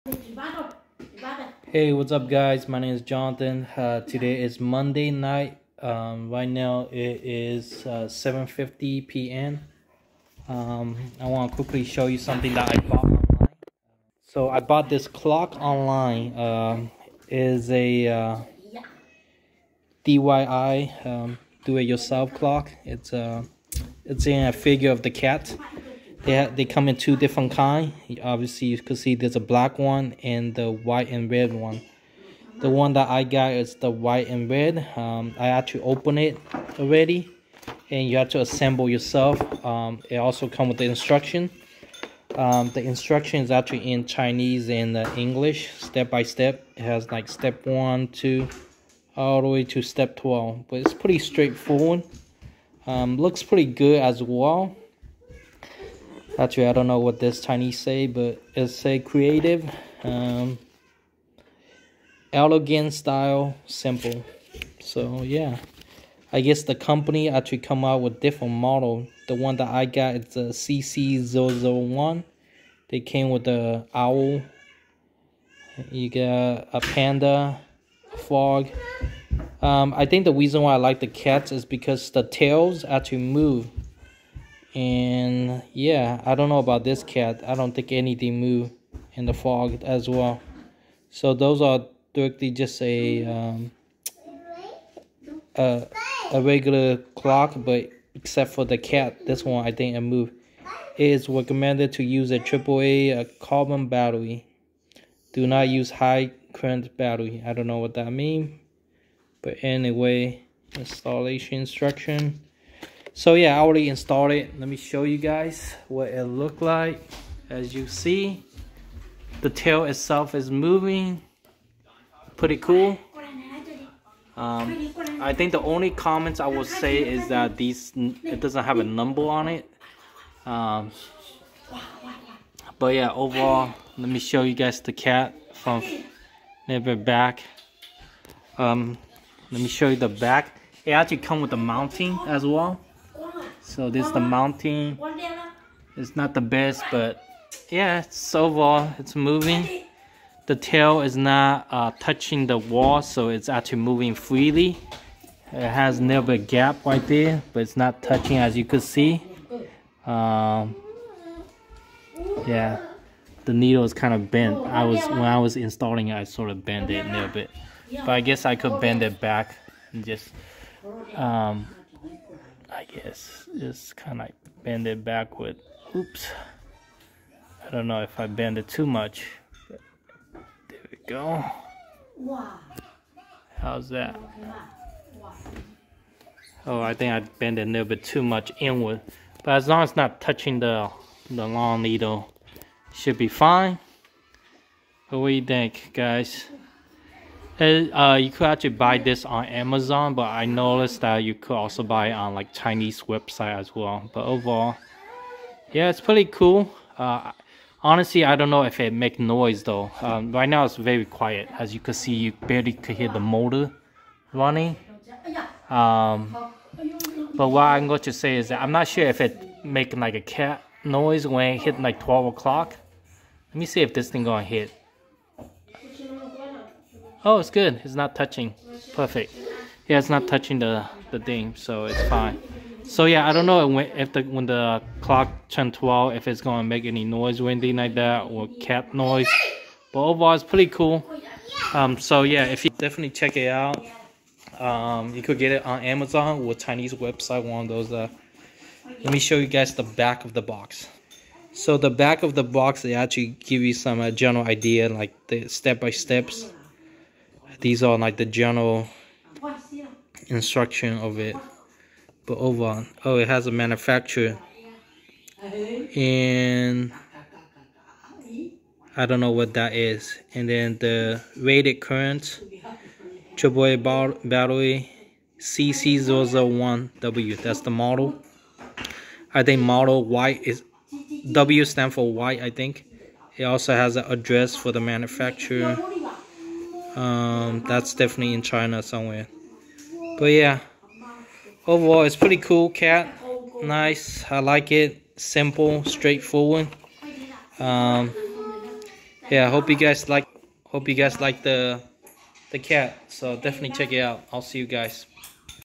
Hey, what's up guys? My name is Jonathan. Today is Monday night. Right now it is 7:50 p.m. I want to quickly show you something that I bought online. So I bought this clock online. Is a DIY do-it-yourself clock. It's in a figure of the cat. They come in two different kinds. Obviously, you can see there's a black one and the white and red one. The one that I got is the white and red. I actually opened it already, and you have to assemble yourself. It also comes with the instruction. The instruction is actually in Chinese and English, step by step. It has like step 1, 2, all the way to step 12. But it's pretty straightforward. Looks pretty good as well. Actually, I don't know what this Chinese say, but it say creative, elegant style, simple. So yeah, I guess the company actually come out with different model. The one that I got is the CC001. They came with the owl. You got a panda, a frog. I think the reason why I like the cats is because the tails actually move. And yeah, I don't know about this cat. I don't think anything move in the fog as well. So those are directly just a regular clock, but except for the cat, this one I think it move. It is recommended to use a AAA carbon battery. Do not use high current battery. I don't know what that means, but anyway, installation instruction. So yeah, I already installed it. Let me show you guys what it looked like. As you see, the tail itself is moving. Pretty cool. I think the only comments I will say is that it doesn't have a number on it. But yeah, overall, let me show you guys the cat from the back. Let me show you the back. It actually comes with the mounting as well. So this is the mounting. It's not the best, but yeah, it's overall it's moving. The tail is not touching the wall, so it's actually moving freely. It has a little bit gap right there, but it's not touching, as you could see. Yeah, the needle is kind of bent. When I was installing it, I sort of bent it a little bit, but I guess I could bend it back and just I guess just kind of like bend it backward. Oops. I don't know if I bend it too much. But there we go. How's that? Oh, I think I bent it a little bit too much inward. But as long as it's not touching the long needle, should be fine. What do you think, guys? You could actually buy this on Amazon, but I noticed that you could also buy it on like Chinese website as well. But overall, yeah, it's pretty cool. Honestly, I don't know if it make noise though. Right now it's very quiet. As you can see, you barely could hear the motor running. But what I'm going to say is that I'm not sure if it make like a cat noise when it hit like 12 o'clock. Let me see if this thing gonna hit. Oh, it's good. It's not touching. Perfect. Yeah, it's not touching the thing, so it's fine. So yeah, I don't know when the clock turns 12, if it's gonna make any noise or anything like that, or cat noise. But overall, it's pretty cool. So yeah, if you definitely check it out, you could get it on Amazon or Chinese website. One of those. Let me show you guys the back of the box. So the back of the box, they actually give you some general idea, like the step by steps. These are like the general instruction of it. But overall, oh, it has a manufacturer, and I don't know what that is. And then the rated current, AAA battery, CC001W. That's the model. I think model white is W stand for white. I think it also has an address for the manufacturer. That's definitely in China somewhere. But yeah, overall it's pretty cool cat. Nice. I like it. Simple, straightforward. Yeah, I hope you guys like the cat. So definitely check it out. I'll see you guys.